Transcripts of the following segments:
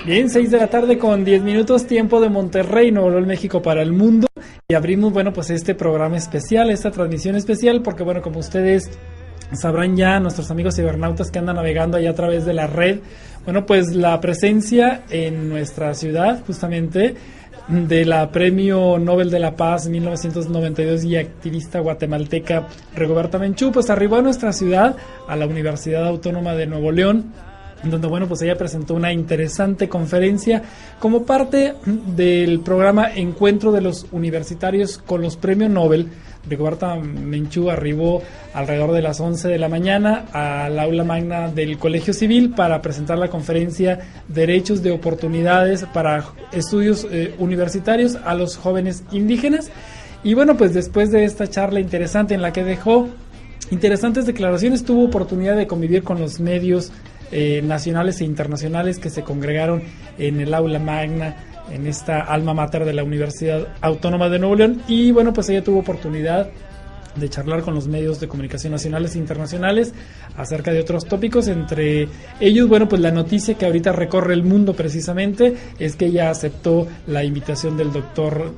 Bien, 6 de la tarde con 10 minutos, tiempo de Monterrey, Nuevo León, México para el mundo. Y abrimos, bueno, pues este programa especial, esta transmisión especial, porque bueno, como ustedes sabrán ya, nuestros amigos cibernautas que andan navegando allá a través de la red, bueno, pues la presencia en nuestra ciudad, justamente, de la Premio Nobel de la Paz 1992 y activista guatemalteca Rigoberta Menchú, pues arribó a nuestra ciudad, a la Universidad Autónoma de Nuevo León, donde bueno, pues ella presentó una interesante conferencia como parte del programa Encuentro de los Universitarios con los Premios Nobel. Rigoberta Menchú arribó alrededor de las 11 de la mañana al aula magna del Colegio Civil para presentar la conferencia Derechos de Oportunidades para Estudios Universitarios a los Jóvenes Indígenas. Y bueno, pues después de esta charla interesante en la que dejó interesantes declaraciones, tuvo oportunidad de convivir con los medios nacionales e internacionales que se congregaron en el aula magna, en esta alma mater de la Universidad Autónoma de Nuevo León. Y bueno, pues ella tuvo oportunidad de charlar con los medios de comunicación nacionales e internacionales acerca de otros tópicos, entre ellos, bueno, pues la noticia que ahorita recorre el mundo precisamente es que ella aceptó la invitación del doctor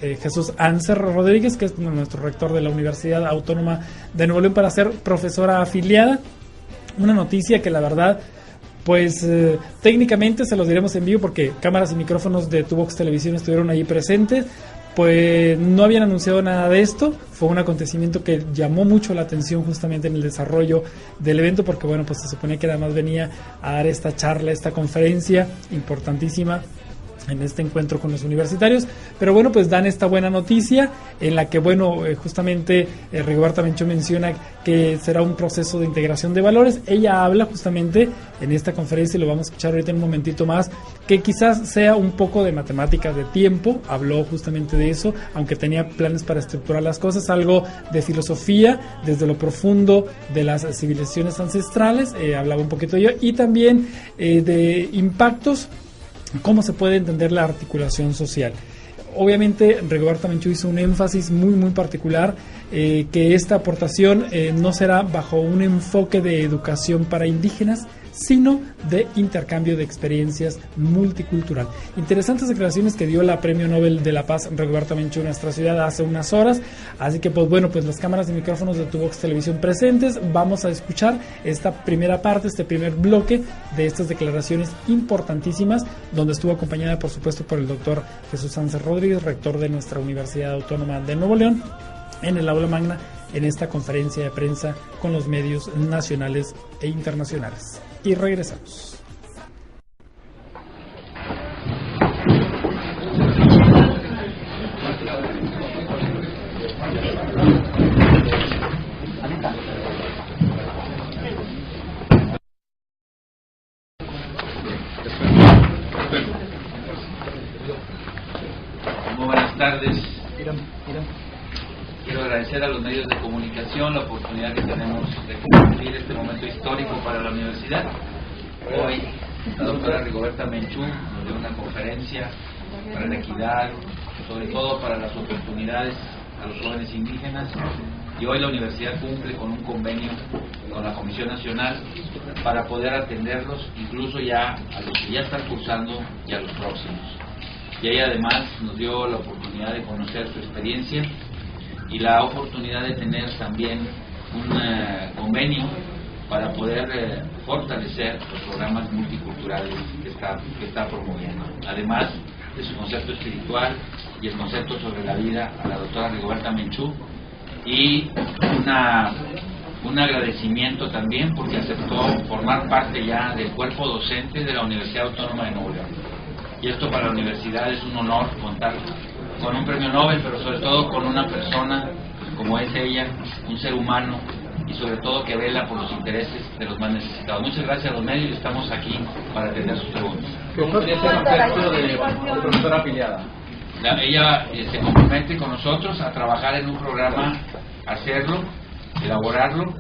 Jesús Anser Rodríguez, que es nuestro rector de la Universidad Autónoma de Nuevo León, para ser profesora afiliada. Una noticia que la verdad, pues técnicamente se los diremos en vivo porque cámaras y micrófonos de Tuvox Televisión estuvieron ahí presentes, pues no habían anunciado nada de esto. Fue un acontecimiento que llamó mucho la atención justamente en el desarrollo del evento, porque bueno, pues se suponía que además venía a dar esta charla, esta conferencia importantísima en este encuentro con los universitarios, pero bueno, pues dan esta buena noticia en la que, bueno, justamente Rigoberta Menchú menciona que será un proceso de integración de valores. Ella habla justamente en esta conferencia, y lo vamos a escuchar ahorita en un momentito más, que quizás sea un poco de matemáticas de tiempo. Habló justamente de eso, aunque tenía planes para estructurar las cosas, algo de filosofía desde lo profundo de las civilizaciones ancestrales, hablaba un poquito de ello, y también de impactos, cómo se puede entender la articulación social. Obviamente Rigoberta Menchú hizo un énfasis muy particular, que esta aportación no será bajo un enfoque de educación para indígenas, sino de intercambio de experiencias multicultural. Interesantes declaraciones que dio la Premio Nobel de la Paz Rigoberta Menchú en nuestra ciudad hace unas horas. Así que pues bueno, pues las cámaras y micrófonos de Tuvox Televisión presentes, vamos a escuchar esta primera parte, este primer bloque de estas declaraciones importantísimas, donde estuvo acompañada por supuesto por el doctor Jesús Anser Rodríguez, rector de nuestra Universidad Autónoma de Nuevo León, en el aula magna, en esta conferencia de prensa con los medios nacionales e internacionales. Y regresamos. Muy buenas tardes. Quiero agradecer a los medios de comunicación la oportunidad que tenemos de compartir este momento histórico para la universidad. Hoy la doctora Rigoberta Menchú nos dio una conferencia para la equidad, sobre todo para las oportunidades a los jóvenes indígenas, y hoy la universidad cumple con un convenio con la Comisión Nacional para poder atenderlos, incluso ya a los que ya están cursando y a los próximos. Y ella además nos dio la oportunidad de conocer su experiencia y la oportunidad de tener también un convenio para poder fortalecer los programas multiculturales que está promoviendo. Además de su concepto espiritual y el concepto sobre la vida a la doctora Rigoberta Menchú, y un agradecimiento también porque aceptó formar parte ya del cuerpo docente de la Universidad Autónoma de Nuevo León. Y esto para la universidad es un honor contar con un premio Nobel, pero sobre todo con una persona como es ella, un ser humano, y sobre todo que vela por los intereses de los más necesitados. Muchas gracias a los medios y estamos aquí para atender sus preguntas. ¿Cómo sería ese concepto de profesora afiliada? Ella se compromete con nosotros a trabajar en un programa, hacerlo, elaborarlo,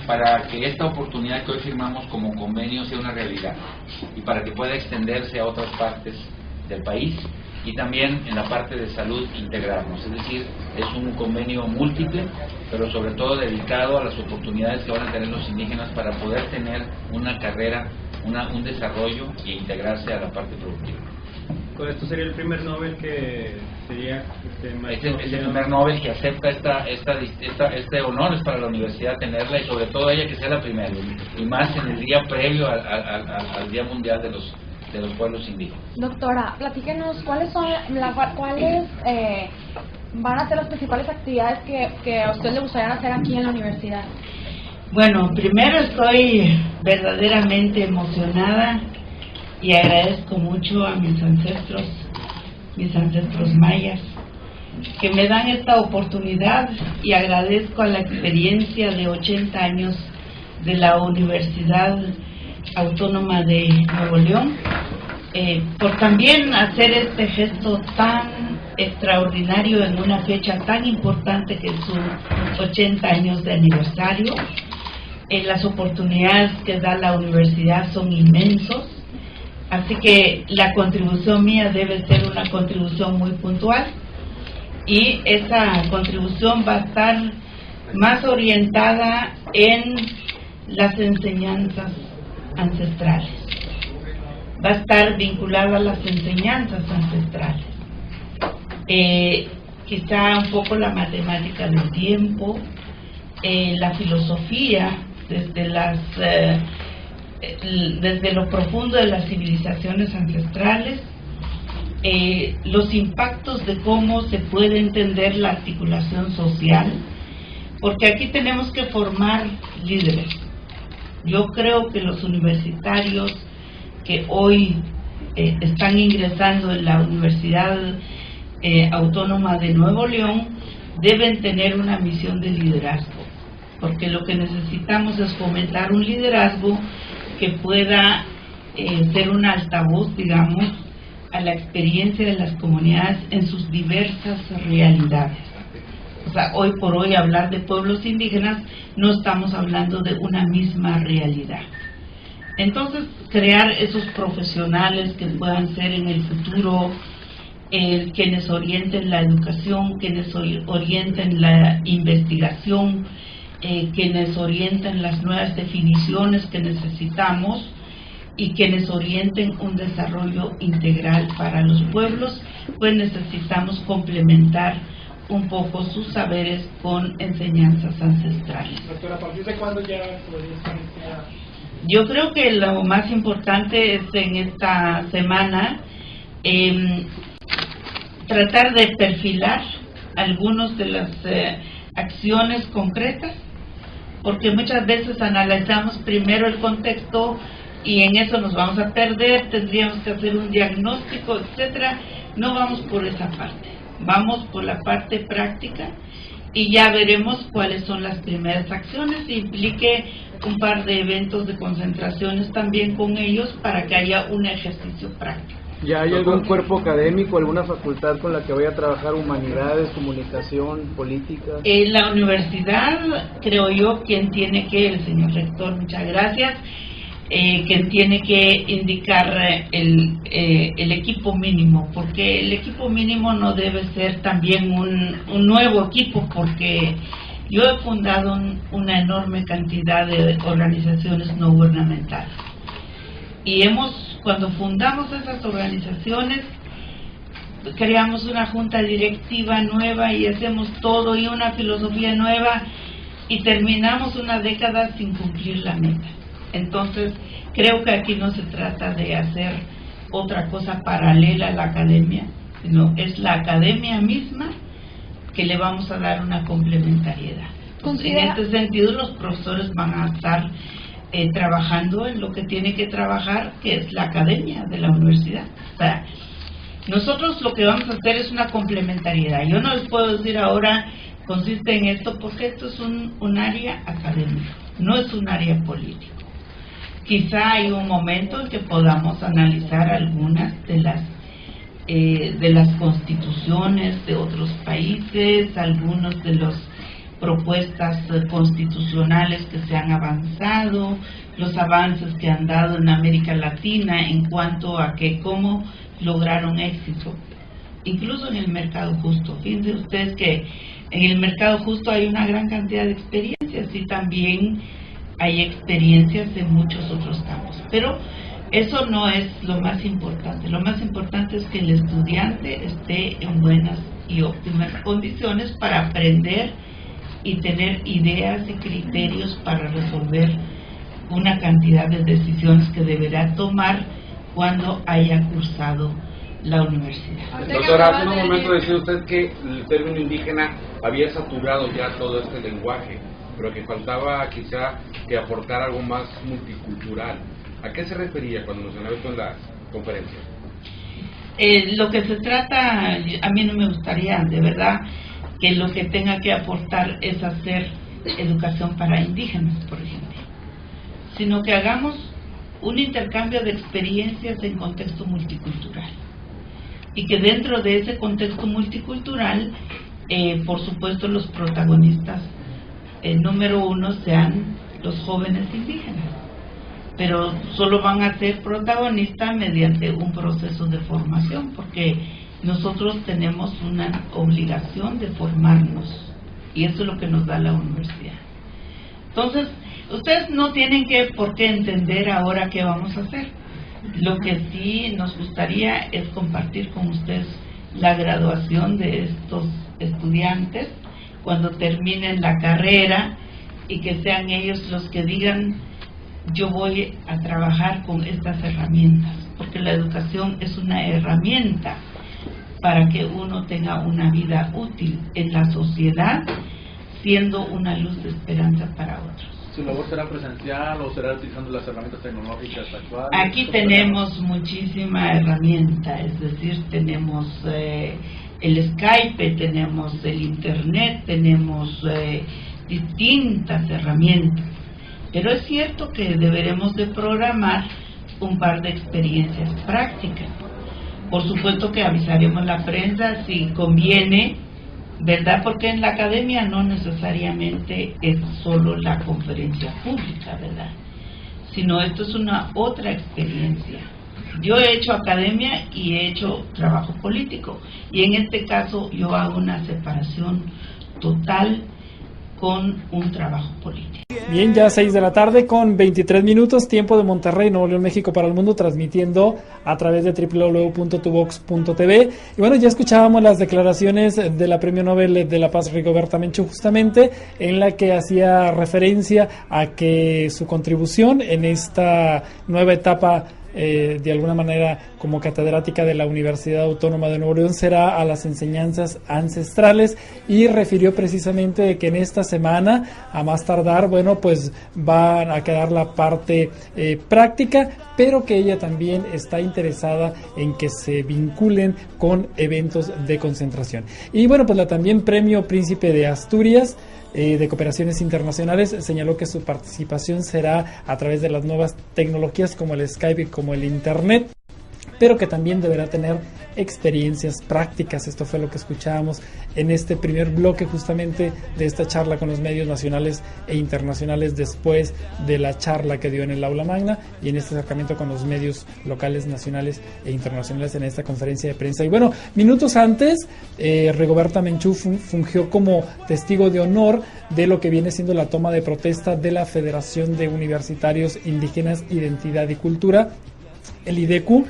para que esta oportunidad que hoy firmamos como convenio sea una realidad y para que pueda extenderse a otras partes del país, y también en la parte de salud integrarnos, es decir, es un convenio múltiple, pero sobre todo dedicado a las oportunidades que van a tener los indígenas para poder tener una carrera, un desarrollo e integrarse a la parte productiva. Con esto sería el primer Nobel que sería Es el primer Nobel que acepta este honor, es para la universidad tenerla, y sobre todo ella que sea la primera, y más en el día previo al Día Mundial de los Pueblos Indígenas. Doctora, platíquenos cuáles van a ser las principales actividades que a usted le gustaría hacer aquí en la universidad. Bueno, primero estoy verdaderamente emocionada y agradezco mucho a mis ancestros mayas, que me dan esta oportunidad, y agradezco a la experiencia de 80 años de la Universidad Autónoma de Nuevo León, por también hacer este gesto tan extraordinario en una fecha tan importante que es sus 80 años de aniversario. Las oportunidades que da la universidad son inmensos, así que la contribución mía debe ser una contribución muy puntual, y esa contribución va a estar más orientada en las enseñanzas ancestrales, va a estar vinculada a las enseñanzas ancestrales, quizá un poco la matemática del tiempo, la filosofía desde lo profundo de las civilizaciones ancestrales, los impactos de cómo se puede entender la articulación social, porque aquí tenemos que formar líderes. Yo creo que los universitarios que hoy están ingresando en la Universidad Autónoma de Nuevo León deben tener una misión de liderazgo, porque lo que necesitamos es fomentar un liderazgo que pueda ser un altavoz, digamos, a la experiencia de las comunidades en sus diversas realidades. O sea, hoy por hoy hablar de pueblos indígenas no estamos hablando de una misma realidad. Entonces, crear esos profesionales que puedan ser en el futuro quienes orienten la educación, quienes orienten la investigación, quienes orienten las nuevas definiciones que necesitamos, y quienes orienten un desarrollo integral para los pueblos, pues necesitamos complementar un poco sus saberes con enseñanzas ancestrales. Doctora, ¿a partir de cuándo ya podría estar iniciada? Yo creo que lo más importante es en esta semana tratar de perfilar algunas de las acciones concretas, porque muchas veces analizamos primero el contexto y en eso nos vamos a perder, tendríamos que hacer un diagnóstico, etcétera. No vamos por esa parte, vamos por la parte práctica, y ya veremos cuáles son las primeras acciones, y implique un par de eventos de concentraciones también con ellos para que haya un ejercicio práctico. ¿Ya hay algún cuerpo académico, alguna facultad con la que vaya a trabajar humanidades, comunicación, política? En la universidad, creo yo, quien tiene que, el señor rector, muchas gracias, quien tiene que indicar el equipo mínimo, porque el equipo mínimo no debe ser también un nuevo equipo, porque yo he fundado una enorme cantidad de organizaciones no gubernamentales, y cuando fundamos esas organizaciones, creamos una junta directiva nueva y hacemos todo y una filosofía nueva, y terminamos una década sin cumplir la meta. Entonces, creo que aquí no se trata de hacer otra cosa paralela a la academia, sino es la academia misma que le vamos a dar una complementariedad. En este sentido, los profesores van a estar trabajando en lo que tiene que trabajar, que es la academia de la universidad. O sea, nosotros lo que vamos a hacer es una complementariedad. Yo no les puedo decir ahora consiste en esto, porque esto es un área académica, no es un área política. Quizá hay un momento en que podamos analizar algunas de las constituciones de otros países, algunos de los propuestas constitucionales que se han avanzado, los avances que han dado en América Latina en cuanto a cómo lograron éxito, incluso en el mercado justo. Fíjense ustedes que en el mercado justo hay una gran cantidad de experiencias y también hay experiencias en muchos otros campos, pero eso no es lo más importante. Lo más importante es que el estudiante esté en buenas y óptimas condiciones para aprender y tener ideas y criterios para resolver una cantidad de decisiones que deberá tomar cuando haya cursado la universidad. Doctora, hace un momento decía usted que el término indígena había saturado ya todo este lenguaje, pero que faltaba quizá que aportar algo más multicultural. ¿A qué se refería cuando mencionaba esto en la conferencia? Lo que se trata, a mí no me gustaría de verdad que lo que tenga que aportar es hacer educación para indígenas, por ejemplo, sino que hagamos un intercambio de experiencias en contexto multicultural y que dentro de ese contexto multicultural, por supuesto, los protagonistas número uno sean los jóvenes indígenas, pero solo van a ser protagonistas mediante un proceso de formación, porque nosotros tenemos una obligación de formarnos y eso es lo que nos da la universidad. Entonces, ustedes no tienen por qué entender ahora qué vamos a hacer. Lo que sí nos gustaría es compartir con ustedes la graduación de estos estudiantes cuando terminen la carrera y que sean ellos los que digan: yo voy a trabajar con estas herramientas, porque la educación es una herramienta para que uno tenga una vida útil en la sociedad, siendo una luz de esperanza para otros. ¿Su labor será presencial o será utilizando las herramientas tecnológicas actuales? Aquí tenemos muchísima herramienta, es decir, tenemos el Skype, tenemos el Internet, tenemos distintas herramientas. Pero es cierto que deberemos de programar un par de experiencias prácticas. Por supuesto que avisaremos a la prensa si conviene, ¿verdad? Porque en la academia no necesariamente es solo la conferencia pública, ¿verdad? Sino esto es una otra experiencia. Yo he hecho academia y he hecho trabajo político. Y en este caso yo hago una separación total con un trabajo político. Bien, ya 6 de la tarde con 23 minutos, tiempo de Monterrey, Nuevo León, México para el mundo, transmitiendo a través de www.tuvox.tv. Y bueno, ya escuchábamos las declaraciones de la Premio Nobel de la Paz Rigoberta Menchú, justamente, en la que hacía referencia a que su contribución en esta nueva etapa de alguna manera como catedrática de la Universidad Autónoma de Nuevo León será a las enseñanzas ancestrales, y refirió precisamente de que en esta semana, a más tardar, bueno, pues van a quedar la parte práctica, pero que ella también está interesada en que se vinculen con eventos de concentración. Y bueno, pues la también Premio Príncipe de Asturias de Cooperaciones Internacionales señaló que su participación será a través de las nuevas tecnologías como el Skype y como el Internet, pero que también deberá tener experiencias prácticas. Esto fue lo que escuchábamos en este primer bloque justamente de esta charla con los medios nacionales e internacionales, después de la charla que dio en el Aula Magna y en este acercamiento con los medios locales, nacionales e internacionales en esta conferencia de prensa. Y bueno, minutos antes, Rigoberta Menchú fungió como testigo de honor de lo que viene siendo la toma de protesta de la Federación de Universitarios Indígenas, Identidad y Cultura, el IDECU,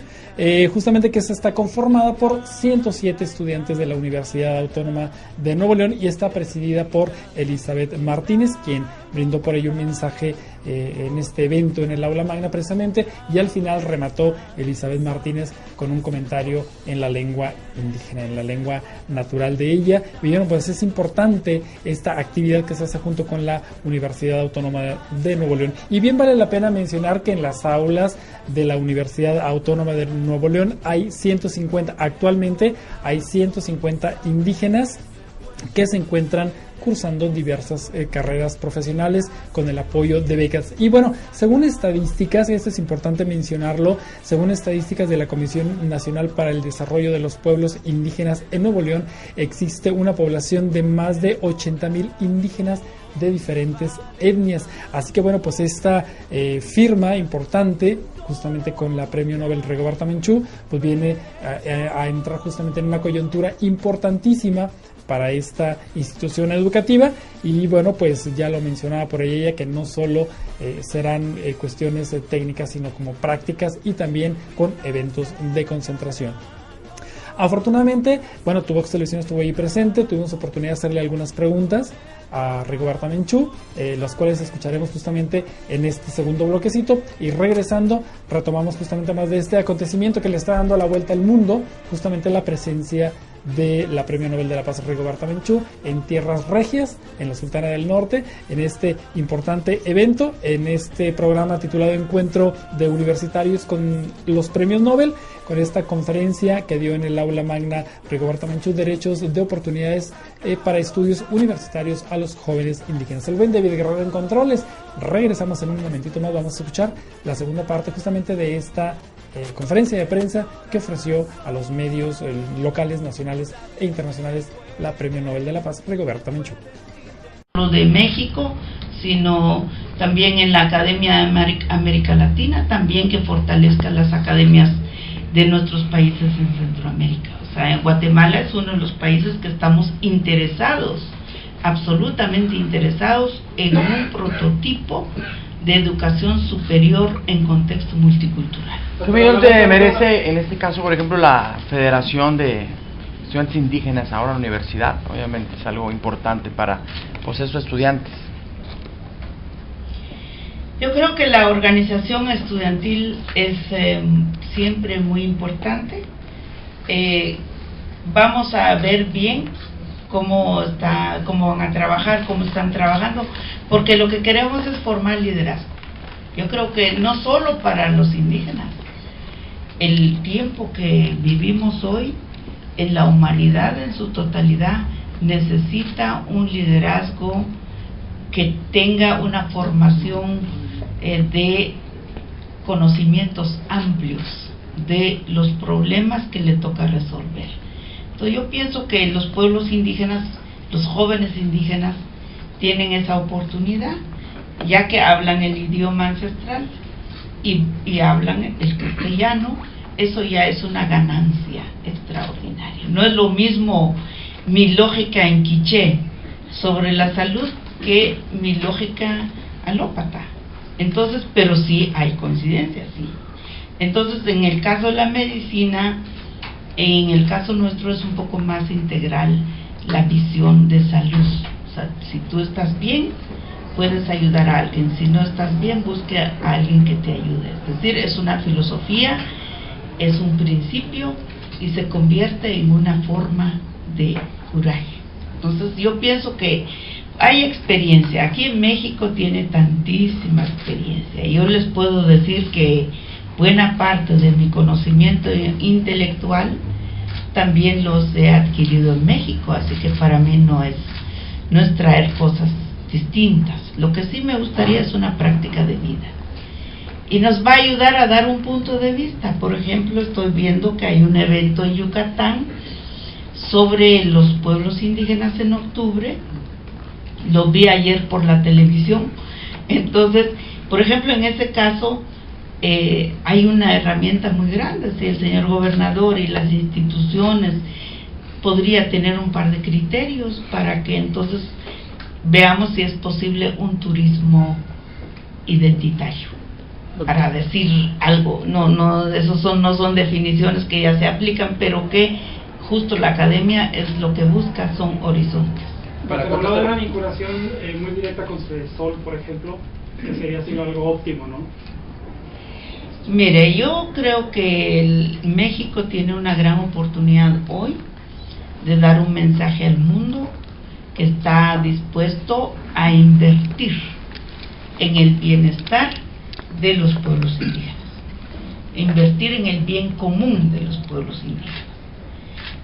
justamente, que se está conformada por 107 estudiantes de la Universidad Autónoma de Nuevo León y está presidida por Elizabeth Martínez, quien brindó por ello un mensaje en este evento en el Aula Magna precisamente, y al final remató Elizabeth Martínez con un comentario en la lengua indígena, en la lengua natural de ella. Y bueno, pues es importante esta actividad que se hace junto con la Universidad Autónoma de Nuevo León. Y bien vale la pena mencionar que en las aulas de la Universidad Autónoma de Nuevo León hay 150, actualmente hay 150 indígenas que se encuentran cursando diversas carreras profesionales con el apoyo de becas. Y bueno, según estadísticas, y esto es importante mencionarlo, según estadísticas de la Comisión Nacional para el Desarrollo de los Pueblos Indígenas en Nuevo León, existe una población de más de 80,000 indígenas de diferentes etnias. Así que bueno, pues esta firma importante, justamente con la Premio Nobel Rigoberta Menchú, pues viene a entrar justamente en una coyuntura importantísima para esta institución educativa. Y bueno, pues ya lo mencionaba por ella, que no solo serán cuestiones técnicas, sino como prácticas y también con eventos de concentración. Afortunadamente, bueno, Tuvox Televisión estuvo ahí presente, tuvimos oportunidad de hacerle algunas preguntas a Rigoberta Menchú, las cuales escucharemos justamente en este segundo bloquecito, y regresando retomamos justamente más de este acontecimiento que le está dando la vuelta al mundo, justamente la presencia de la Premio Nobel de la Paz Rigoberta Menchú en tierras regias, en la Sultana del Norte, en este importante evento, en este programa titulado Encuentro de Universitarios con los Premios Nobel, con esta conferencia que dio en el aula magna Rigoberta Menchú, derechos de oportunidades para estudios universitarios a los jóvenes indígenas. El buen David Guerrero en controles. Regresamos en un momentito más, vamos a escuchar la segunda parte justamente de esta conferencia de prensa que ofreció a los medios locales, nacionales e internacionales la Premio Nobel de la Paz Rigoberta Menchú. De México, sino también en la Academia de América Latina, también que fortalezca las academias de nuestros países en Centroamérica. O sea, en Guatemala es uno de los países que estamos interesados, absolutamente interesados en un prototipo de educación superior en contexto multicultural. ¿Qué opinión te merece en este caso, por ejemplo, la Federación de Estudiantes Indígenas ahora en la universidad? Obviamente es algo importante para esos estudiantes. Yo creo que la organización estudiantil es siempre muy importante. Vamos a ver bien cómo van a trabajar, cómo están trabajando, porque lo que queremos es formar liderazgo. Yo creo que no solo para los indígenas, el tiempo que vivimos hoy, en la humanidad en su totalidad, necesita un liderazgo que tenga una formación de conocimientos amplios de los problemas que le toca resolver. Entonces yo pienso que los pueblos indígenas, los jóvenes indígenas, tienen esa oportunidad, ya que hablan el idioma ancestral y hablan el castellano. Eso ya es una ganancia extraordinaria. No es lo mismo mi lógica en quiché sobre la salud que mi lógica alópata. Entonces, pero sí hay coincidencias, sí. Entonces, en el caso de la medicina, en el caso nuestro es un poco más integral la visión de salud. O sea, si tú estás bien, puedes ayudar a alguien. Si no estás bien, busque a alguien que te ayude. Es decir, es una filosofía, es un principio y se convierte en una forma de coraje. Entonces, yo pienso que hay experiencia. Aquí en México tiene tantísima experiencia. Yo les puedo decir que buena parte de mi conocimiento intelectual también los he adquirido en México, así que para mí no es traer cosas distintas. Lo que sí me gustaría es una práctica de vida. Y nos va a ayudar a dar un punto de vista. Por ejemplo, estoy viendo que hay un evento en Yucatán sobre los pueblos indígenas en octubre. Lo vi ayer por la televisión. Entonces, por ejemplo, en ese caso hay una herramienta muy grande. Si el señor gobernador y las instituciones podría tener un par de criterios para que entonces veamos si es posible un turismo identitario, para decir algo. No, esos no son definiciones que ya se aplican, pero que justo la academia es lo que busca, son horizontes. Para hablar de una vinculación muy directa con Sol, por ejemplo, que sería así algo óptimo, ¿no? Mire, yo creo que México tiene una gran oportunidad hoy de dar un mensaje al mundo que está dispuesto a invertir en el bienestar de los pueblos indígenas, invertir en el bien común de los pueblos indígenas.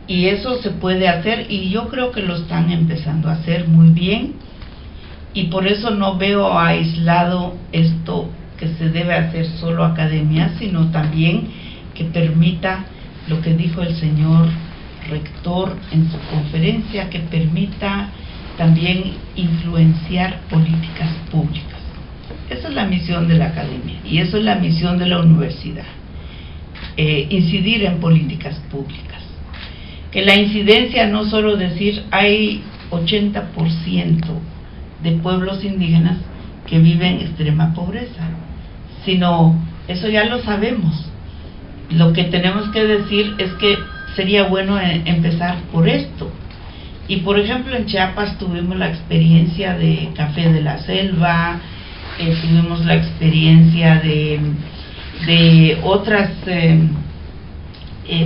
Y eso se puede hacer, y yo creo que lo están empezando a hacer muy bien, y por eso no veo aislado esto que se debe hacer solo academia, sino también que permita lo que dijo el señor rector en su conferencia, que permita también influenciar políticas públicas. Esa es la misión de la academia y eso es la misión de la universidad, incidir en políticas públicas. Que la incidencia no solo decir hay 80% de pueblos indígenas que viven en extrema pobreza, sino eso ya lo sabemos. Lo que tenemos que decir es que sería bueno empezar por esto. Y por ejemplo en Chiapas tuvimos la experiencia de Café de la Selva, tuvimos la experiencia de otras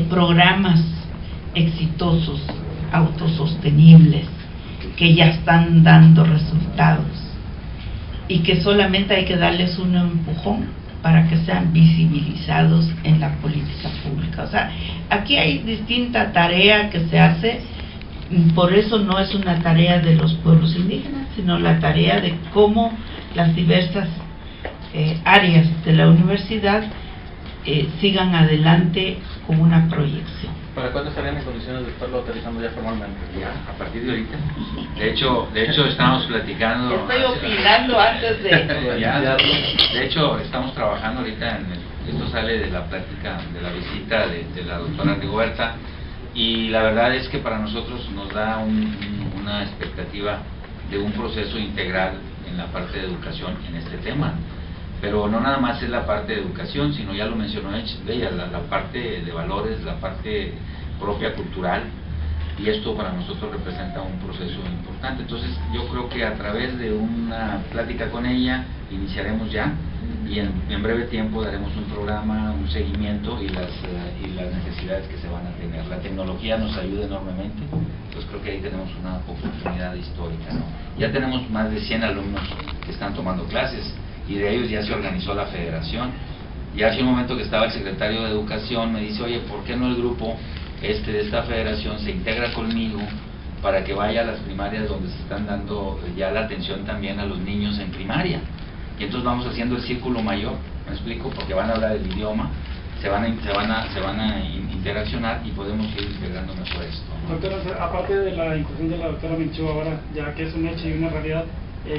programas exitosos, autosostenibles, que ya están dando resultados y que solamente hay que darles un empujón para que sean visibilizados en la política pública. O sea, aquí hay distinta tarea que se hace, por eso no es una tarea de los pueblos indígenas, sino la tarea de cómo las diversas áreas de la universidad sigan adelante con una proyección. ¿Para cuándo estarían en condiciones de estarlo utilizando ya formalmente? Ya, a partir de ahorita. De hecho estamos platicando. Estoy opinando antes de... Ya, de hecho, estamos trabajando ahorita esto sale de la plática, de la visita de la doctora Rigoberta, y la verdad es que para nosotros nos da una expectativa de un proceso integral en la parte de educación en este tema. Pero no nada más es la parte de educación, sino ya lo mencionó ella, la parte de valores, la parte propia cultural, y esto para nosotros representa un proceso importante. Entonces yo creo que a través de una plática con ella iniciaremos ya, y en breve tiempo daremos un programa, un seguimiento y las necesidades que se van a tener. La tecnología nos ayuda enormemente, entonces creo que ahí tenemos una oportunidad histórica, ¿no? Ya tenemos más de 100 alumnos que están tomando clases, y de ellos ya se organizó la federación. Y hace un momento que estaba el secretario de Educación, me dice, oye, ¿por qué no el grupo de esta federación se integra conmigo para que vaya a las primarias donde se están dando ya la atención también a los niños en primaria? Y entonces vamos haciendo el círculo mayor, ¿me explico? Porque van a hablar el idioma, se van a interaccionar y podemos ir integrando mejor esto, ¿no? Doctora, aparte de la inclusión de la doctora Menchú ahora, ya que es un hecho y una realidad,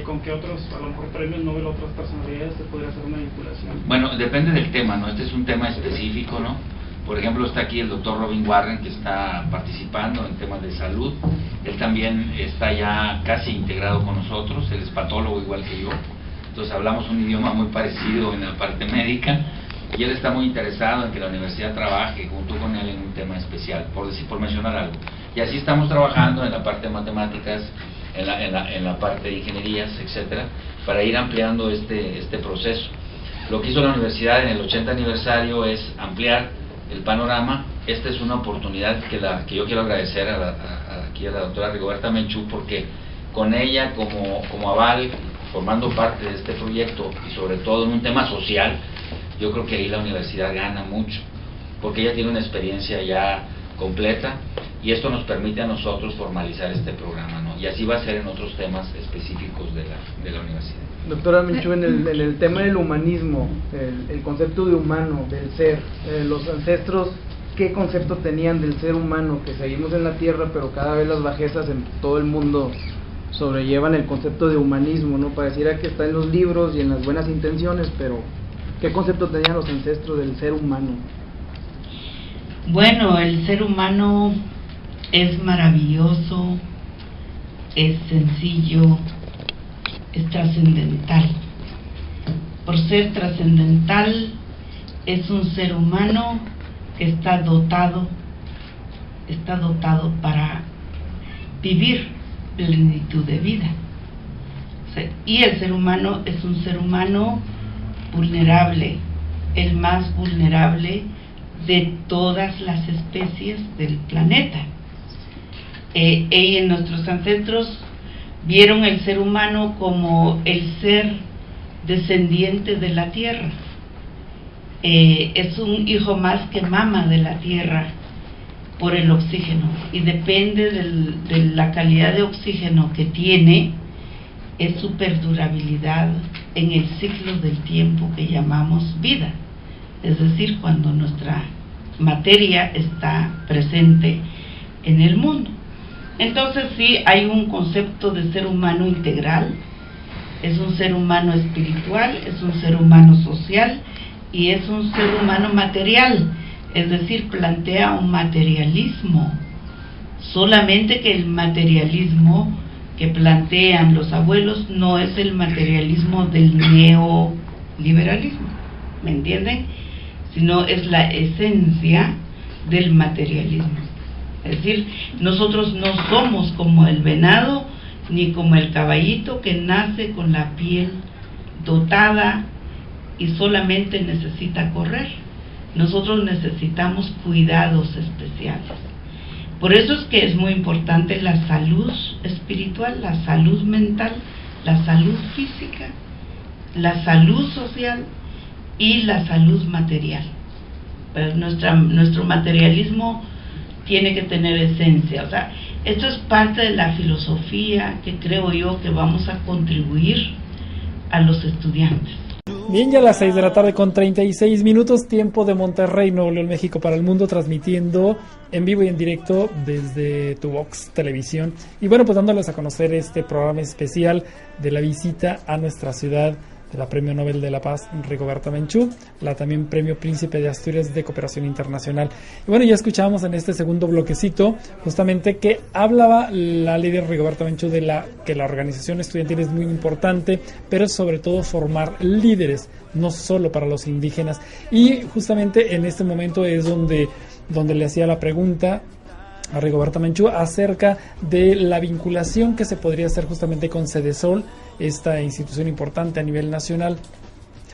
¿con qué otros, a lo mejor premios Nobel, otras personalidades se podría hacer una vinculación? Bueno, depende del tema, ¿no? Este es un tema específico, ¿no? Por ejemplo, está aquí el doctor Robin Warren, que está participando en temas de salud. Él también está ya casi integrado con nosotros, él es patólogo igual que yo. Entonces hablamos un idioma muy parecido en la parte médica, y él está muy interesado en que la universidad trabaje junto con él en un tema especial, por mencionar algo. Y así estamos trabajando en la parte de matemáticas, en la parte de ingenierías, etcétera, para ir ampliando este proceso. Lo que hizo la universidad en el 80 aniversario es ampliar el panorama. Esta es una oportunidad que yo quiero agradecer aquí a la doctora Rigoberta Menchú, porque con ella como aval, formando parte de este proyecto y sobre todo en un tema social, yo creo que ahí la universidad gana mucho, porque ella tiene una experiencia ya completa, y esto nos permite a nosotros formalizar este programa, ¿no? Y así va a ser en otros temas específicos de la universidad. Doctora Menchú, en el tema del humanismo, el concepto de humano, del ser, los ancestros, ¿qué concepto tenían del ser humano? Que seguimos en la Tierra, pero cada vez las bajezas en todo el mundo sobrellevan el concepto de humanismo, ¿no? Pareciera que está en los libros y en las buenas intenciones, pero ¿qué concepto tenían los ancestros del ser humano? Bueno, el ser humano es maravilloso, es sencillo, es trascendental. Por ser trascendental, es un ser humano que está dotado para vivir plenitud de vida. O sea, y el ser humano es un ser humano vulnerable, el más vulnerable de todas las especies del planeta. Nuestros ancestros vieron el ser humano como el ser descendiente de la tierra. Es un hijo más que mama de la tierra, por el oxígeno, y depende de la calidad de oxígeno que tiene, es su perdurabilidad en el ciclo del tiempo que llamamos vida, es decir, cuando nuestra materia está presente en el mundo. Entonces sí, hay un concepto de ser humano integral, es un ser humano espiritual, es un ser humano social y es un ser humano material, es decir, plantea un materialismo, solamente que el materialismo que plantean los abuelos no es el materialismo del neoliberalismo, ¿me entienden? Sino es la esencia del materialismo. Es decir, nosotros no somos como el venado ni como el caballito que nace con la piel dotada y solamente necesita correr. Nosotros necesitamos cuidados especiales. Por eso es que es muy importante la salud espiritual, la salud mental, la salud física, la salud social y la salud material. Pero nuestro materialismo tiene que tener esencia. O sea, esto es parte de la filosofía que creo yo que vamos a contribuir a los estudiantes. Bien, ya a las 6 de la tarde con 36 minutos, tiempo de Monterrey, Nuevo León, México, para el mundo, transmitiendo en vivo y en directo desde Tu Vox Televisión. Y bueno, pues dándoles a conocer este programa especial de la visita a nuestra ciudad de la Premio Nobel de la Paz, Rigoberta Menchú, la también Premio Príncipe de Asturias de Cooperación Internacional. Y bueno, ya escuchábamos en este segundo bloquecito justamente que hablaba la líder Rigoberta Menchú de que la organización estudiantil es muy importante, pero sobre todo formar líderes, no solo para los indígenas. Y justamente en este momento es donde le hacía la pregunta a Rigoberta Menchú acerca de la vinculación que se podría hacer justamente con Cedesol, esta institución importante a nivel nacional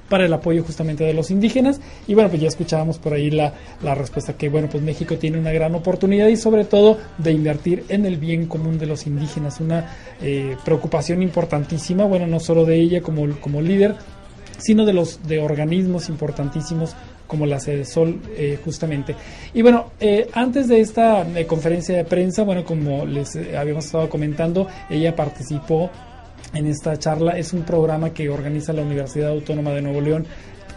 para el apoyo justamente de los indígenas. Y bueno, pues ya escuchábamos por ahí la respuesta que bueno, pues México tiene una gran oportunidad y sobre todo de invertir en el bien común de los indígenas, una preocupación importantísima, bueno, no solo de ella como líder, sino de organismos importantísimos como la Cedesol justamente. Y bueno, antes de esta conferencia de prensa, bueno, como les habíamos estado comentando, ella participó en esta charla. Es un programa que organiza la Universidad Autónoma de Nuevo León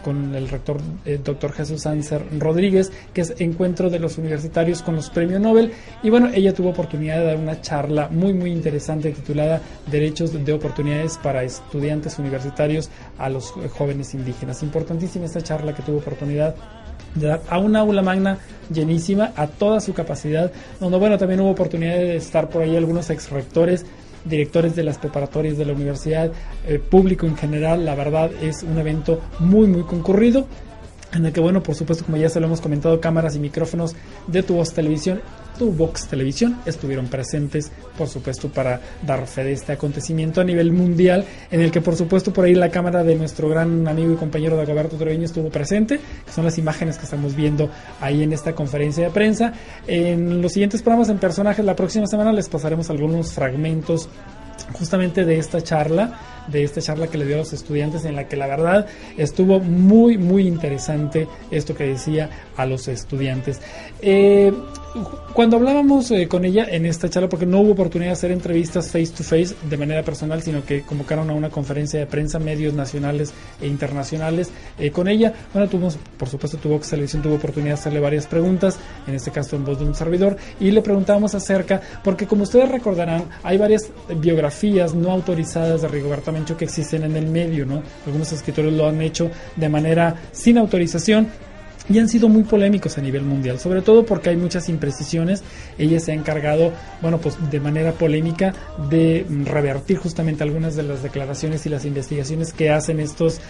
con el rector doctor Jesús Anser Rodríguez, que es Encuentro de los Universitarios con los Premios Nobel. Y bueno, ella tuvo oportunidad de dar una charla muy muy interesante titulada Derechos de Oportunidades para Estudiantes Universitarios a los Jóvenes Indígenas. Importantísima esta charla que tuvo oportunidad de dar a una aula magna llenísima a toda su capacidad, donde bueno, también hubo oportunidad de estar por ahí algunos exrectores, directores de las preparatorias de la universidad, público en general. La verdad es un evento muy muy concurrido, en el que bueno, por supuesto, como ya se lo hemos comentado, cámaras y micrófonos de Tu Vox Televisión estuvieron presentes, por supuesto, para dar fe de este acontecimiento a nivel mundial, en el que por supuesto por ahí la cámara de nuestro gran amigo y compañero Dagoberto Treviño estuvo presente, que son las imágenes que estamos viendo ahí en esta conferencia de prensa. En los siguientes programas en personajes, la próxima semana les pasaremos algunos fragmentos justamente de esta charla que le dio a los estudiantes, en la que la verdad estuvo muy muy interesante esto que decía a los estudiantes. Cuando hablábamos con ella en esta charla, porque no hubo oportunidad de hacer entrevistas face to face de manera personal, sino que convocaron a una conferencia de prensa, medios nacionales e internacionales con ella, bueno, por supuesto, Tu Vox Televisión tuvo oportunidad de hacerle varias preguntas, en este caso en voz de un servidor, y le preguntábamos acerca, porque como ustedes recordarán, hay varias biografías no autorizadas de Rigoberta Menchú que existen en el medio, ¿no? Algunos escritores lo han hecho de manera sin autorización y han sido muy polémicos a nivel mundial, sobre todo porque hay muchas imprecisiones. Ella se ha encargado, bueno, pues de manera polémica de revertir justamente algunas de las declaraciones y las investigaciones que hacen estos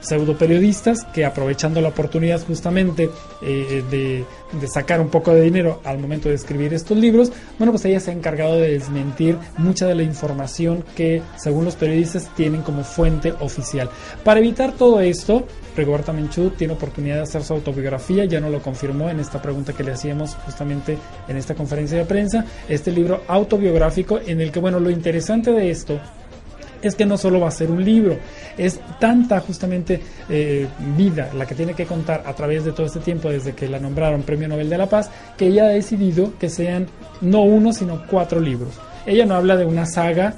pseudoperiodistas, que aprovechando la oportunidad justamente de sacar un poco de dinero al momento de escribir estos libros, bueno, pues ella se ha encargado de desmentir mucha de la información que según los periodistas tienen como fuente oficial. Para evitar todo esto, Rigoberta Menchú tiene oportunidad de hacer su autobiografía, ya nos lo confirmó en esta pregunta que le hacíamos justamente en esta conferencia de prensa, este libro autobiográfico, en el que, bueno, lo interesante de esto es que no solo va a ser un libro, es tanta justamente vida la que tiene que contar a través de todo este tiempo desde que la nombraron Premio Nobel de la Paz, que ella ha decidido que sean no 1 sino 4 libros. Ella no habla de una saga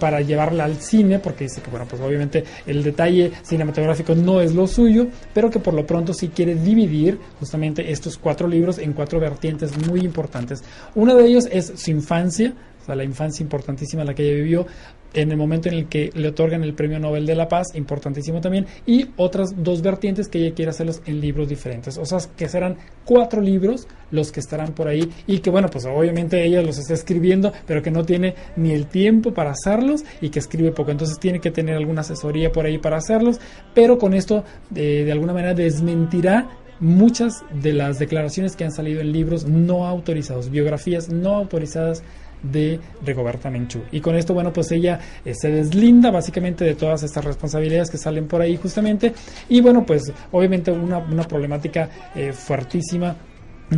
para llevarla al cine, porque dice que, bueno, pues obviamente el detalle cinematográfico no es lo suyo, pero que por lo pronto sí quiere dividir justamente estos 4 libros en 4 vertientes muy importantes. Uno de ellos es su infancia, o sea, la infancia importantísima la que ella vivió, en el momento en el que le otorgan el Premio Nobel de la Paz, importantísimo también, y otras 2 vertientes que ella quiere hacerlos en libros diferentes, o sea, que serán 4 libros los que estarán por ahí, y que, bueno, pues obviamente ella los está escribiendo, pero que no tiene ni el tiempo para hacerlos, y que escribe poco, entonces tiene que tener alguna asesoría por ahí para hacerlos, pero con esto de alguna manera desmentirá muchas de las declaraciones que han salido en libros no autorizados, biografías no autorizadas de Rigoberta Menchú. Y con esto, bueno, pues ella se deslinda básicamente de todas estas responsabilidades que salen por ahí justamente, y bueno, pues obviamente una problemática fuertísima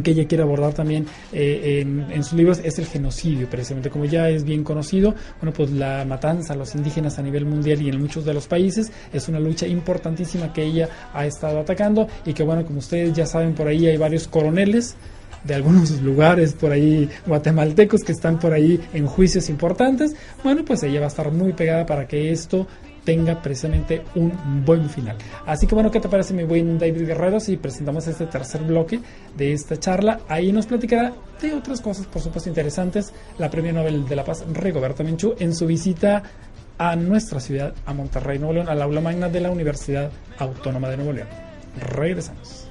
que ella quiere abordar también en sus libros es el genocidio, precisamente, como ya es bien conocido. Bueno, pues la matanza a los indígenas a nivel mundial y en muchos de los países es una lucha importantísima que ella ha estado atacando, y que, bueno, como ustedes ya saben, por ahí hay varios coroneles de algunos lugares por ahí guatemaltecos que están por ahí en juicios importantes. Bueno, pues ella va a estar muy pegada para que esto tenga precisamente un buen final. Así que, bueno, ¿qué te parece, mi buen David Guerrero, si presentamos este tercer bloque de esta charla? Ahí nos platicará de otras cosas, por supuesto, interesantes, la Premio Nobel de la Paz Rigoberta Menchú en su visita a nuestra ciudad, a Monterrey, Nuevo León, al aula magna de la Universidad Autónoma de Nuevo León. Regresamos.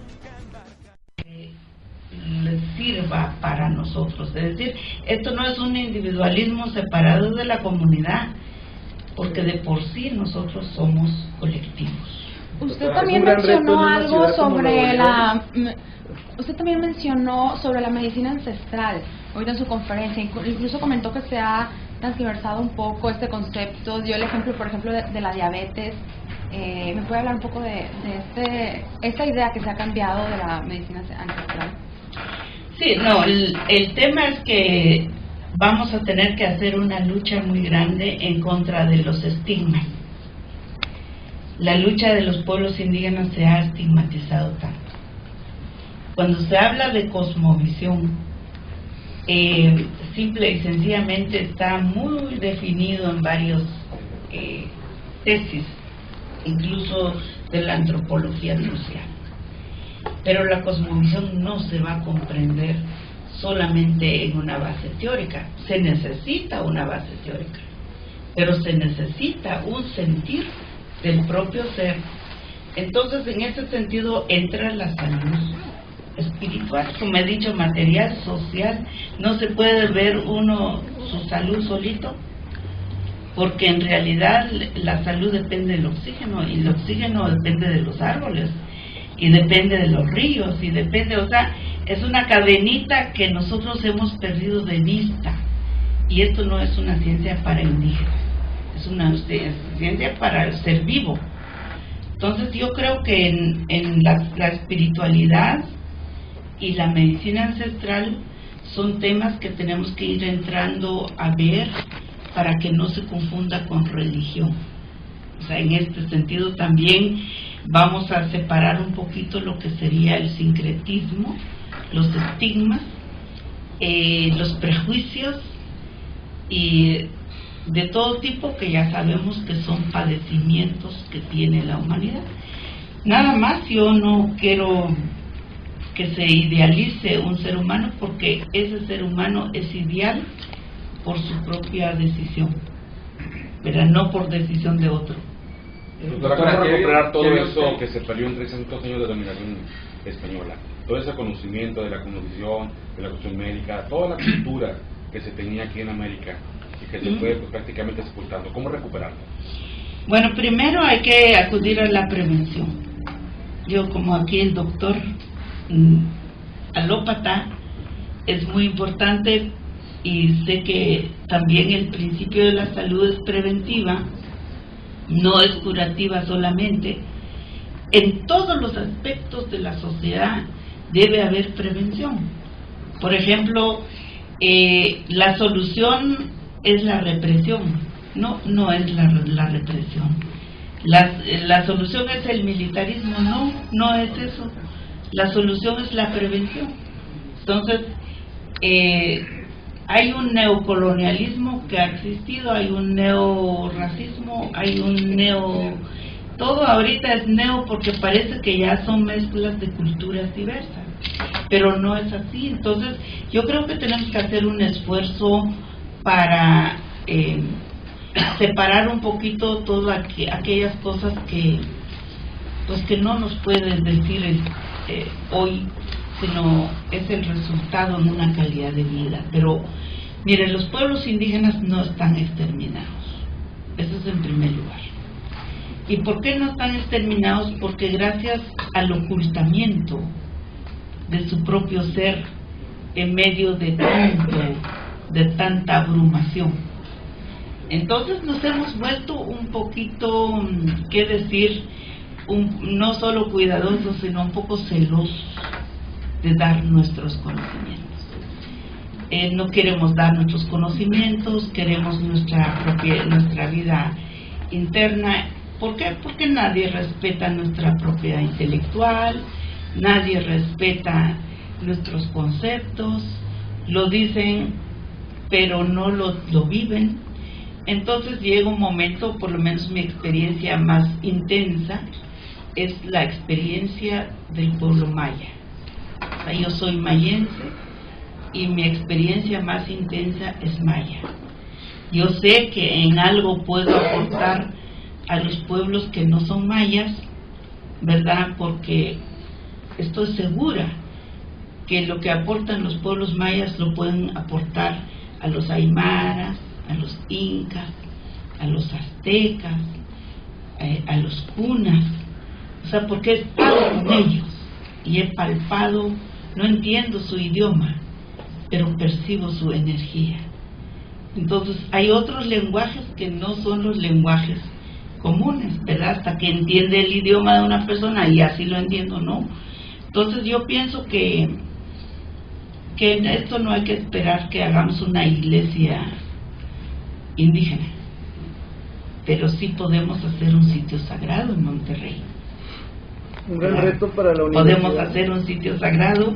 Les sirva para nosotros, es decir, esto no es un individualismo separado de la comunidad, porque de por sí nosotros somos colectivos. Usted también mencionó algo sobre usted también mencionó sobre la medicina ancestral ahorita en su conferencia, incluso comentó que se ha transversado un poco este concepto, dio el ejemplo, por ejemplo, de la diabetes. ¿Me puede hablar un poco de esta idea que se ha cambiado de la medicina ancestral? Sí, no, el tema es que vamos a tener que hacer una lucha muy grande en contra de los estigmas. La lucha de los pueblos indígenas se ha estigmatizado tanto. Cuando se habla de cosmovisión, simple y sencillamente está muy definido en varios tesis, incluso de la antropología social. Pero la cosmovisión no se va a comprender solamente en una base teórica. Se necesita una base teórica, pero se necesita un sentir del propio ser. Entonces, en ese sentido entra la salud espiritual, como he dicho, material, social. No se puede ver uno su salud solito, porque en realidad la salud depende del oxígeno, y el oxígeno depende de los árboles, y depende de los ríos, y depende, o sea, es una cadenita que nosotros hemos perdido de vista, y esto no es una ciencia para indígenas, es una ciencia para el ser vivo. Entonces yo creo que en la espiritualidad y la medicina ancestral son temas que tenemos que ir entrando a ver para que no se confunda con religión. O sea, en este sentido también vamos a separar un poquito lo que sería el sincretismo, los estigmas, los prejuicios y de todo tipo, que ya sabemos que son padecimientos que tiene la humanidad. Nada más, yo no quiero que se idealice un ser humano, porque ese ser humano es ideal por su propia decisión, pero no por decisión de otro. Doctora, ¿cómo recuperar todo eso que se perdió en 300 años de dominación española? Todo ese conocimiento de la cosmovisión, de la cuestión médica, toda la cultura que se tenía aquí en América y que se fue prácticamente sepultando. ¿Cómo recuperarlo? Bueno, primero hay que acudir a la prevención. Yo, como aquí el doctor alópata, es muy importante, y sé que también el principio de la salud es preventiva, no es curativa solamente. En todos los aspectos de la sociedad debe haber prevención. Por ejemplo, la solución es la represión, no es la represión. La solución es el militarismo, no es eso. La solución es la prevención. Entonces, hay un neocolonialismo que ha existido, hay un neorracismo, hay un todo ahorita es neo porque parece que ya son mezclas de culturas diversas, pero no es así. Entonces, yo creo que tenemos que hacer un esfuerzo para separar un poquito todas aquellas cosas que no nos pueden decir hoy, sino es el resultado de una calidad de vida. Pero miren, los pueblos indígenas no están exterminados, eso es en primer lugar. ¿Y por qué no están exterminados? Porque gracias al ocultamiento de su propio ser en medio de tanta abrumación, entonces nos hemos vuelto un poquito, ¿qué decir? No solo cuidadosos, sino un poco celosos de dar nuestros conocimientos. No queremos dar nuestros conocimientos, queremos nuestra vida interna. ¿Por qué? Porque nadie respeta nuestra propiedad intelectual, nadie respeta nuestros conceptos, lo dicen pero no lo viven. Entonces llega un momento, por lo menos mi experiencia más intensa es la experiencia del pueblo maya. O sea, yo soy mayense y mi experiencia más intensa es maya. Yo sé que en algo puedo aportar a los pueblos que no son mayas, ¿verdad? Porque estoy segura que lo que aportan los pueblos mayas lo pueden aportar a los aymaras, a los incas, a los aztecas, a los punas. O sea, porque he estado con ellos y he palpado, no entiendo su idioma, pero percibo su energía. Entonces, hay otros lenguajes que no son los lenguajes comunes, ¿verdad? Hasta que entiende el idioma de una persona y así lo entiendo, ¿no? Entonces, yo pienso que en esto no hay que esperar que hagamos una iglesia indígena, pero sí podemos hacer un sitio sagrado en Monterrey. Un gran reto para la universidad. Podemos hacer un sitio sagrado,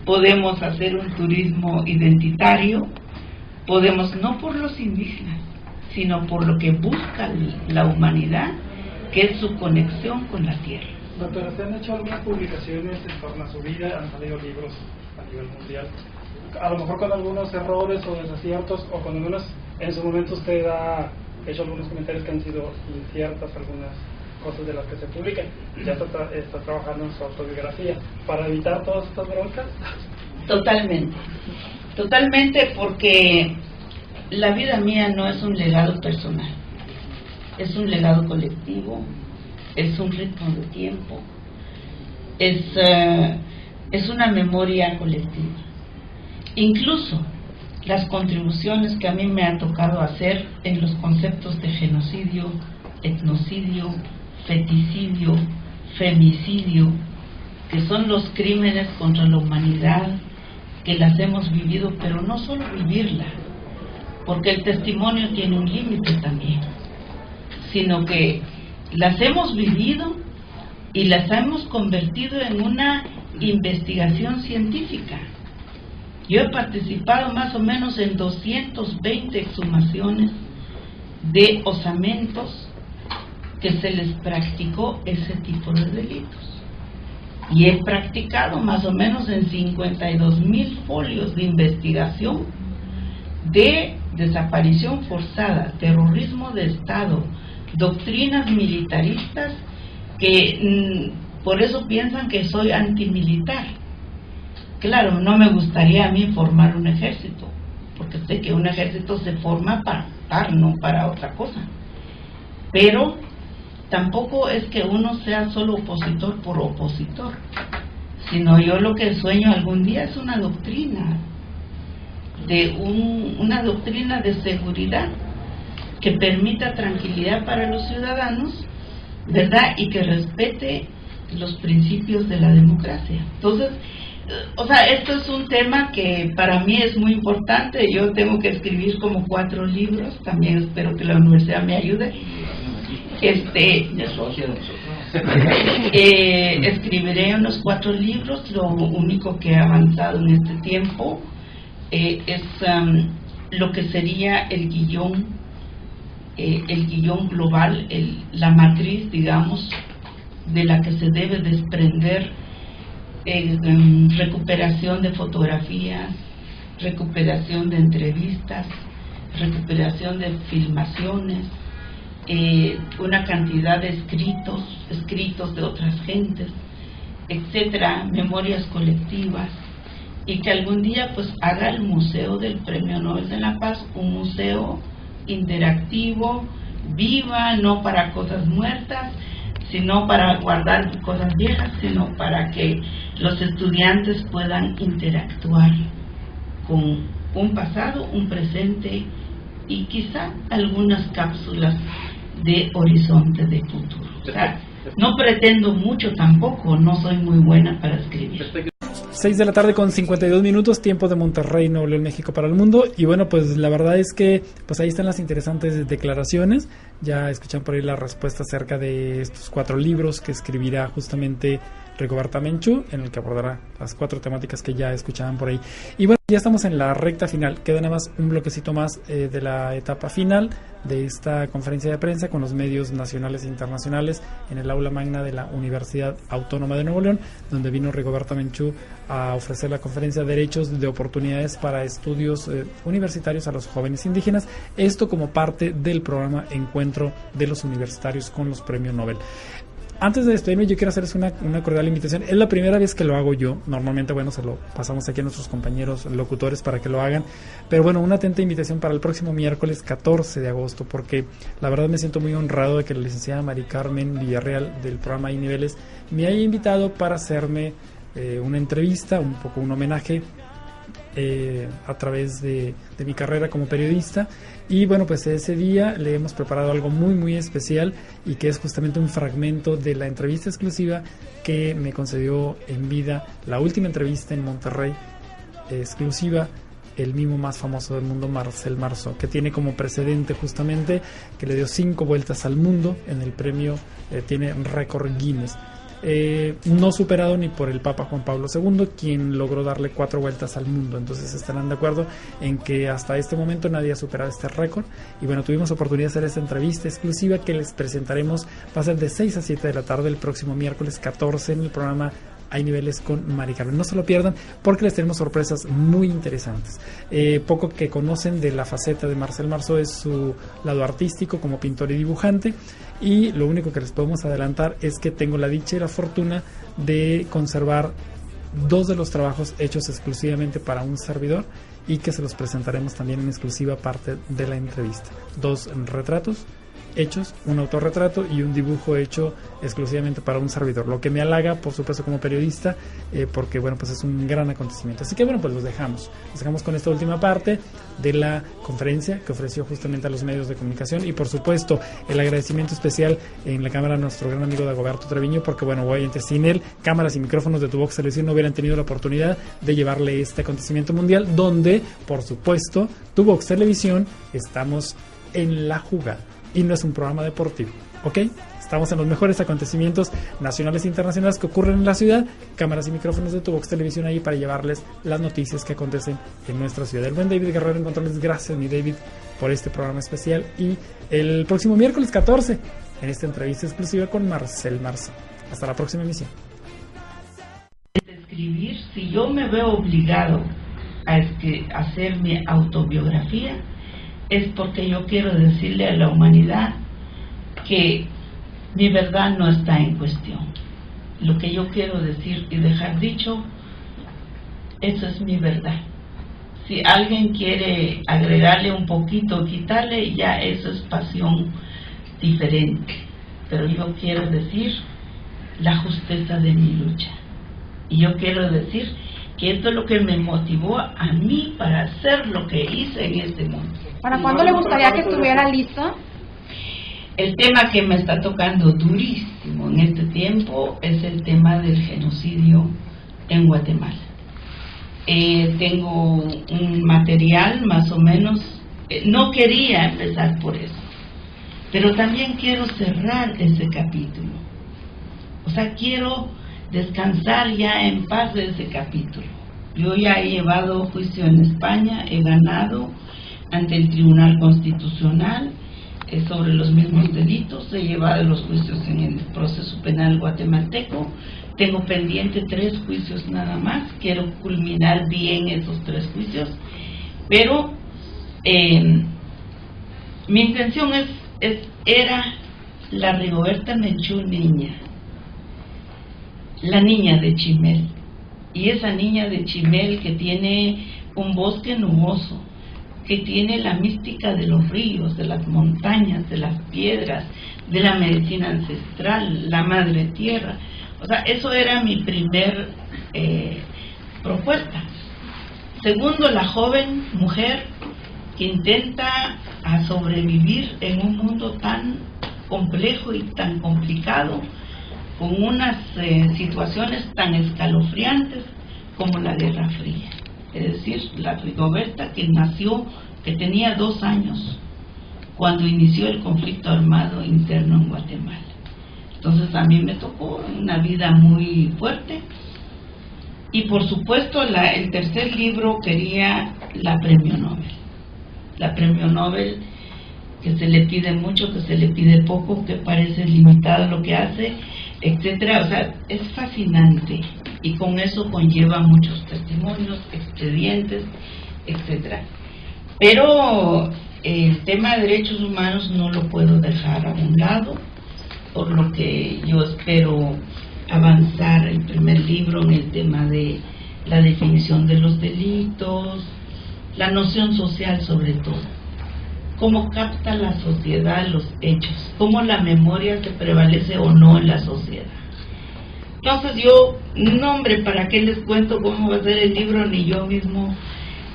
podemos hacer un turismo identitario, podemos, no por los indígenas, sino por lo que busca la humanidad, que es su conexión con la tierra. Doctora, ¿se han hecho algunas publicaciones en torno a su vida? ¿Han salido libros a nivel mundial? A lo mejor con algunos errores o desaciertos, o con algunos, en su momento usted ha hecho algunos comentarios que han sido inciertas, algunas cosas de las que se publican. Ya está trabajando en su autobiografía para evitar todas estas broncas. Totalmente, porque la vida mía no es un legado personal, es un legado colectivo, es un ritmo de tiempo, es una memoria colectiva. Incluso las contribuciones que a mí me ha tocado hacer en los conceptos de genocidio, etnocidio, feticidio, femicidio, que son los crímenes contra la humanidad, que las hemos vivido, pero no solo vivirla, porque el testimonio tiene un límite también, sino que las hemos vivido y las hemos convertido en una investigación científica. Yo he participado más o menos en 220 exhumaciones de osamentos que se les practicó ese tipo de delitos. Y he practicado más o menos en 52,000 folios de investigación de desaparición forzada, terrorismo de Estado, doctrinas militaristas, que por eso piensan que soy antimilitar. Claro, no me gustaría a mí formar un ejército, porque sé que un ejército se forma para matar, no para otra cosa. Pero tampoco es que uno sea solo opositor por opositor, sino yo lo que sueño algún día es una doctrina, una doctrina de seguridad que permita tranquilidad para los ciudadanos, ¿verdad? Y que respete los principios de la democracia. Entonces, o sea, esto es un tema que para mí es muy importante. Yo tengo que escribir como 4 libros, también espero que la universidad me ayude. Escribiré unos 4 libros. Lo único que he avanzado en este tiempo es lo que sería el guión global, la matriz, digamos, de la que se debe desprender recuperación de fotografías, recuperación de entrevistas, recuperación de filmaciones, una cantidad de escritos de otras gentes, etcétera, memorias colectivas, y que algún día pues haga el Museo del Premio Nobel de la Paz un museo interactivo, viva, no para cosas muertas, sino para guardar cosas viejas, sino para que los estudiantes puedan interactuar con un pasado, un presente y quizá algunas cápsulas de horizonte de futuro. O sea, no pretendo mucho tampoco, no soy muy buena para escribir. 6 de la tarde con 52 minutos, tiempo de Monterrey, Nuevo León, México para el mundo. Y bueno, pues la verdad es que pues ahí están las interesantes declaraciones. Ya escuchan por ahí la respuesta acerca de estos 4 libros que escribirá justamente Rigoberta Menchú, en el que abordará las 4 temáticas que ya escuchaban por ahí. Y bueno, ya estamos en la recta final, queda nada más un bloquecito más de la etapa final de esta conferencia de prensa con los medios nacionales e internacionales en el aula magna de la Universidad Autónoma de Nuevo León, donde vino Rigoberta Menchú a ofrecer la conferencia Derechos de Oportunidades para Estudios Universitarios a los Jóvenes Indígenas, esto como parte del programa Encuentro de los Universitarios con los Premios Nobel. Antes de despedirme, yo quiero hacerles una cordial invitación. Es la primera vez que lo hago yo. Normalmente, bueno, se lo pasamos aquí a nuestros compañeros locutores para que lo hagan. Pero bueno, una atenta invitación para el próximo miércoles 14 de agosto, porque la verdad me siento muy honrado de que la licenciada Mari Carmen Villarreal del programa Hay Niveles me haya invitado para hacerme una entrevista, un poco un homenaje a través de mi carrera como periodista. Y bueno, pues ese día le hemos preparado algo muy muy especial, y que es justamente un fragmento de la entrevista exclusiva que me concedió en vida, la última entrevista en Monterrey, exclusiva, el mimo más famoso del mundo, Marcel Marceau, que tiene como precedente justamente que le dio 5 vueltas al mundo en el premio, tiene récord Guinness. No superado ni por el Papa Juan Pablo II, quien logró darle 4 vueltas al mundo. Entonces estarán de acuerdo en que hasta este momento nadie ha superado este récord. Y bueno, tuvimos oportunidad de hacer esta entrevista exclusiva que les presentaremos. Va a ser de 6 a 7 de la tarde el próximo miércoles 14 en el programa Hay Niveles con Mari Carmen. No se lo pierdan, porque les tenemos sorpresas muy interesantes. Poco que conocen de la faceta de Marcel Marceau es su lado artístico como pintor y dibujante, y lo único que les podemos adelantar es que tengo la dicha y la fortuna de conservar 2 de los trabajos hechos exclusivamente para un servidor, y que se los presentaremos también en exclusiva parte de la entrevista. 2 retratos hechos, un autorretrato y un dibujo hecho exclusivamente para un servidor, lo que me halaga, por supuesto, como periodista, porque bueno, pues es un gran acontecimiento. Así que bueno, pues los dejamos con esta última parte de la conferencia que ofreció justamente a los medios de comunicación, y por supuesto el agradecimiento especial en la cámara a nuestro gran amigo Dagoberto Treviño, porque bueno, obviamente sin él, cámaras y micrófonos de Tuvox Televisión no hubieran tenido la oportunidad de llevarle este acontecimiento mundial, donde por supuesto Tuvox Televisión estamos en la jugada. Y no es un programa deportivo, ¿ok? Estamos en los mejores acontecimientos nacionales e internacionales que ocurren en la ciudad. Cámaras y micrófonos de Tuvox Televisión ahí para llevarles las noticias que acontecen en nuestra ciudad. El buen David Guerrero en controles. Gracias, mi David, por este programa especial. Y el próximo miércoles 14, en esta entrevista exclusiva con Marcel Marceau. Hasta la próxima emisión. Escribir, si yo me veo obligado a hacer mi autobiografía, es porque yo quiero decirle a la humanidad que mi verdad no está en cuestión. Lo que yo quiero decir y dejar dicho, eso es mi verdad. Si alguien quiere agregarle un poquito, quitarle, ya eso es pasión diferente. Pero yo quiero decir la justeza de mi lucha. Y yo quiero decir que esto es lo que me motivó a mí para hacer lo que hice en este mundo. ¿Para cuándo le gustaría que estuviera listo? El tema que me está tocando durísimo en este tiempo es el tema del genocidio en Guatemala. tengo un material más o menos. No quería empezar por eso, pero también quiero cerrar ese capítulo. O sea, quiero descansar ya en paz de ese capítulo. Yo ya he llevado juicio en España, he ganado ante el Tribunal Constitucional sobre los mismos delitos, he llevado los juicios en el proceso penal guatemalteco, tengo pendiente 3 juicios nada más, quiero culminar bien esos 3 juicios, pero mi intención era la Rigoberta Menchú niña, la niña de Chimel, y esa niña de Chimel que tiene un bosque nuboso, que tiene la mística de los ríos, de las montañas, de las piedras, de la medicina ancestral, la madre tierra. O sea, eso era mi primer propuesta. Segundo, la joven mujer que intenta a sobrevivir en un mundo tan complejo y tan complicado, con unas situaciones tan escalofriantes como la Guerra Fría. Es decir, la Rigoberta que nació, que tenía 2 años cuando inició el conflicto armado interno en Guatemala. Entonces a mí me tocó una vida muy fuerte. Y por supuesto el tercer libro quería la Premio Nobel. La Premio Nobel, que se le pide mucho, que se le pide poco, que parece limitado lo que hace, etcétera. O sea, es fascinante y con eso conlleva muchos testimonios, expedientes, etcétera. Pero el tema de derechos humanos no lo puedo dejar a un lado, por lo que yo espero avanzar el primer libro en el tema de la definición de los delitos, la noción social sobre todo, cómo capta la sociedad los hechos, cómo la memoria se prevalece o no en la sociedad. Entonces yo, no hombre, ¿para qué les cuento cómo va a ser el libro? Ni yo mismo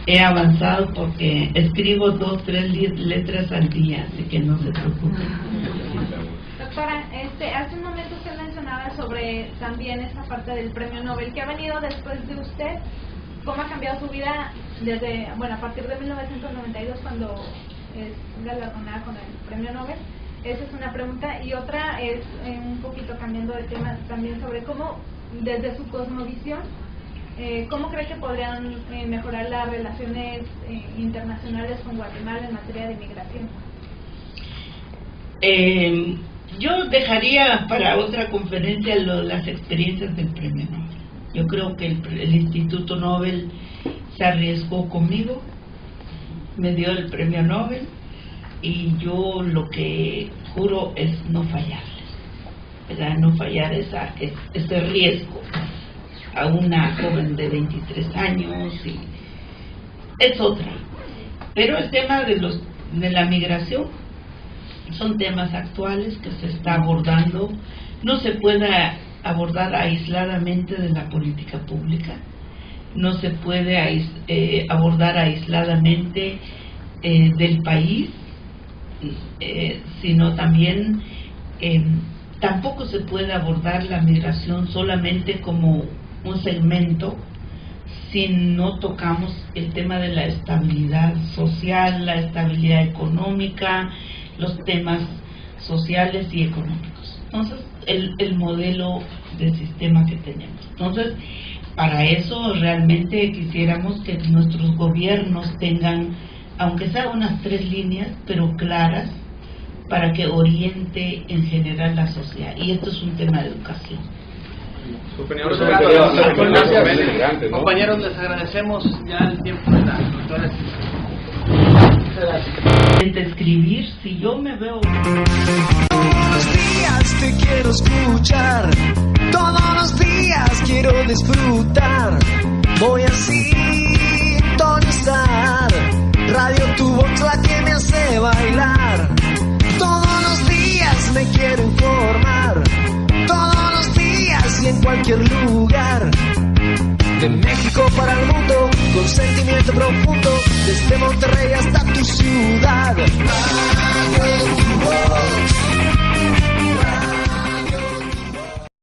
he avanzado porque escribo 2, 3 letras al día, así que no se preocupen. Doctora, hace un momento usted mencionaba sobre también esta parte del Premio Nobel que ha venido después de usted. ¿Cómo ha cambiado su vida desde, a partir de 1992 cuando es galardonada con el Premio Nobel? Esa es una pregunta. Y otra es, un poquito cambiando de tema también, sobre cómo, desde su cosmovisión, ¿cómo cree que podrían mejorar las relaciones internacionales con Guatemala en materia de migración? Yo dejaría para otra conferencia las experiencias del Premio Nobel. Yo creo que el Instituto Nobel se arriesgó conmigo, me dio el Premio Nobel, y yo lo que juro es no fallarles, ¿verdad? No fallar ese riesgo a una joven de 23 años, y es otra. Pero el tema de la migración son temas actuales que se está abordando, no se puede abordar aisladamente de la política pública, no se puede abordar aisladamente del país, sino también tampoco se puede abordar la migración solamente como un segmento si no tocamos el tema de la estabilidad social, la estabilidad económica, los temas sociales y económicos. Entonces, el modelo de sistema que tenemos. Entonces, para eso realmente quisiéramos que nuestros gobiernos tengan, aunque sea unas 3 líneas, pero claras, para que oriente en general la sociedad. Y esto es un tema de educación. Compañeros, les agradecemos ya el tiempo de la doctora. Escribir, si yo me veo... Todos los días te quiero escuchar, todos los días quiero disfrutar. Voy a sintonizar Radio Tu Voz, la que me hace bailar. Todos los días me quiero informar, todos los días y en cualquier lugar. De México para el mundo, con sentimiento profundo, desde Monterrey hasta tu ciudad. Radio Tu Voz.